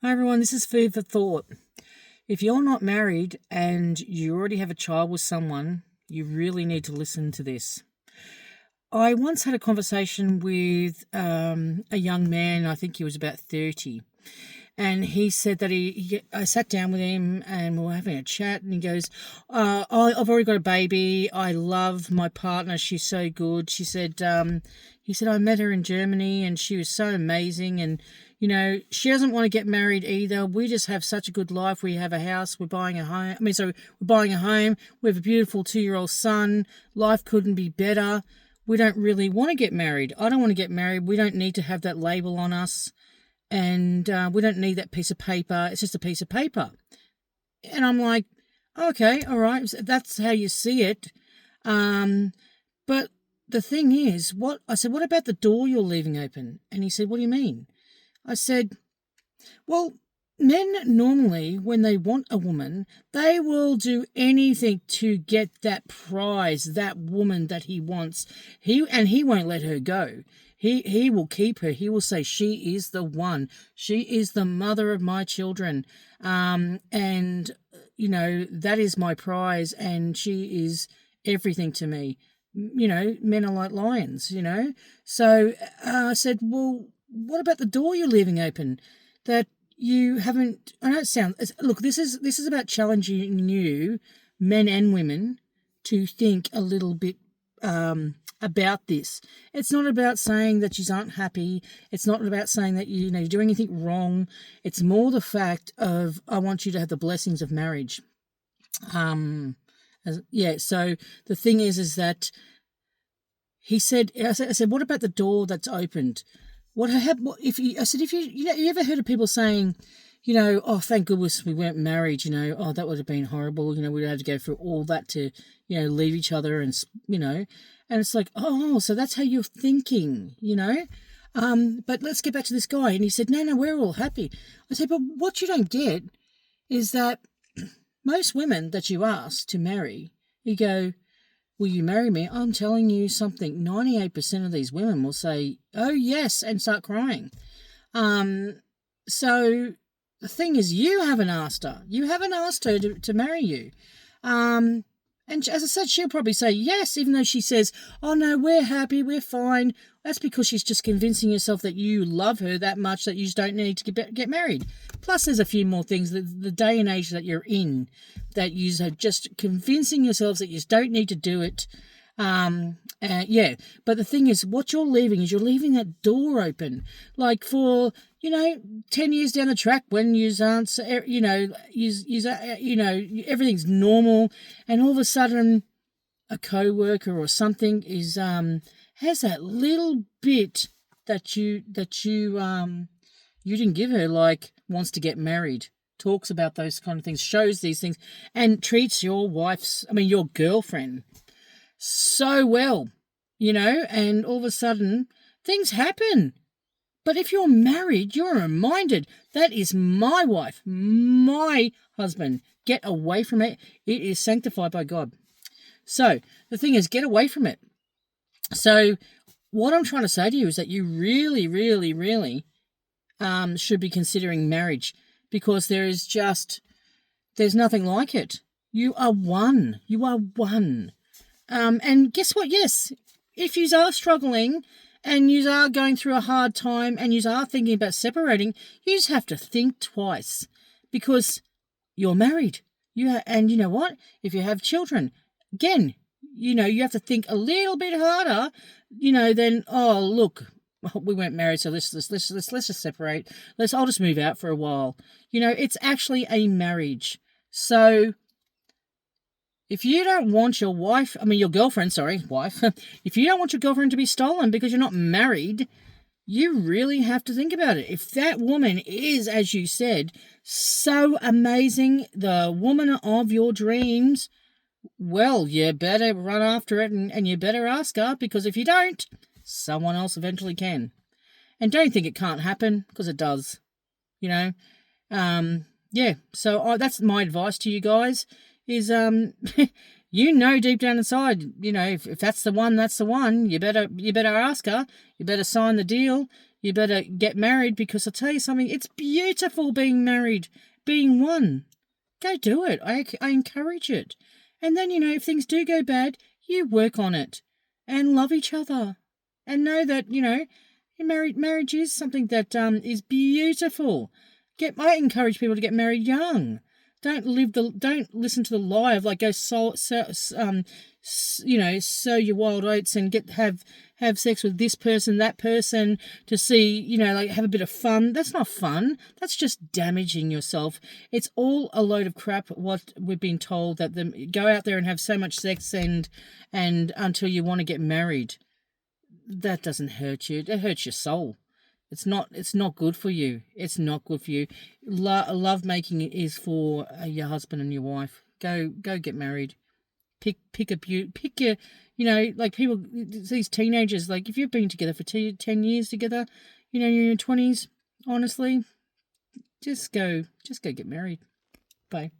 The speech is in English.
Hi everyone, this is food for thought. If you're not married and you already have a child with someone, you really need to listen to this. I once had a conversation with a young man, I think he was about 30, and he said that I sat down with him and we were having a chat, and he goes, I've already got a baby. I love my partner. She's so good. He said, I met her in Germany and she was so amazing. And, she doesn't want to get married either. We just have such a good life. We have a house. We're buying a home. We're buying a home. We have a beautiful 2-year-old son. Life couldn't be better. We don't really want to get married. I don't want to get married. We don't need to have that label on us, and we don't need that piece of paper. It's just a piece of paper. And I'm like, okay, all right, that's how you see it. But the thing is, I said, what about the door you're leaving open? And he said, what do you mean? I said, well, men normally, when they want a woman, they will do anything to get that prize, that woman that he wants. He won't let her go. He will keep her. He will say, she is the one. She is the mother of my children. And that is my prize, and she is everything to me. Men are like lions. So I said, well, what about the door you're leaving open? That you haven't. I know it sounds. Look, this is about challenging you, men and women, to think a little bit about this. It's not about saying that you aren't happy. It's not about saying that you're doing anything wrong. It's more the fact of, I want you to have the blessings of marriage. So the thing is that he said, I said, what about the door that's opened? What if you? I said, if you ever heard of people saying, oh, thank goodness we weren't married. Oh, that would have been horrible. We'd have to go through all that to, leave each other, and and it's like, oh, so that's how you're thinking. But let's get back to this guy. And he said, no, we're all happy. I said, but what you don't get is that most women that you ask to marry, you go, will you marry me? I'm telling you something. 98% of these women will say, oh, yes, and start crying. So the thing is, you haven't asked her. You haven't asked her to marry you. And as I said, she'll probably say yes, even though she says, oh, no, we're happy, we're fine. That's because she's just convincing herself that you love her that much that you just don't need to get married. Plus, there's a few more things, the day and age that you're in, that you are just convincing yourselves that you just don't need to do it. But the thing is, what you're leaving that door open. Like for, 10 years down the track, when you aren't, everything's normal, and all of a sudden a co-worker or something is, has that little bit that you didn't give her, like wants to get married, talks about those kind of things, shows these things, and treats your girlfriend so well, and all of a sudden things happen. But if you're married, you're reminded, that is my wife, my husband. Get away from it. It is sanctified by God. So the thing is, get away from it. So what I'm trying to say to you is that you really, really, really should be considering marriage, because there's nothing like it. You are one. You are one. And guess what? Yes, if you are struggling and you are going through a hard time and you are thinking about separating, you just have to think twice, because you're married. And you know what? If you have children, again, you have to think a little bit harder, than, oh, look, we weren't married, so let's just separate. I'll just move out for a while. It's actually a marriage. So if you don't want your wife, your girlfriend, wife, if you don't want your girlfriend to be stolen because you're not married, you really have to think about it. If that woman is, as you said, so amazing, the woman of your dreams, well, you better run after it, and you better ask her, because if you don't, someone else eventually can. And don't think it can't happen, because it does. So that's my advice to you guys, is deep down inside, if that's the one, that's the one. You better ask her. You better sign the deal. You better get married, because I'll tell you something, it's beautiful being married, being one. Go do it. I encourage it. And then, if things do go bad, you work on it and love each other and know that, marriage is something that is beautiful. I encourage people to get married young. Don't listen to the lie of like go sow your wild oats and have sex with this person, that person to see, like have a bit of fun. That's not fun. That's just damaging yourself. It's all a load of crap. What we've been told, that go out there and have so much sex and until you want to get married. That doesn't hurt you. It hurts your soul. It's not good for you. It's not good for you. Love making is for your husband and your wife. Go get married. Pick your, like people, these teenagers, like if you've been together for 10 years together, you're in your 20s, honestly, just go get married. Bye.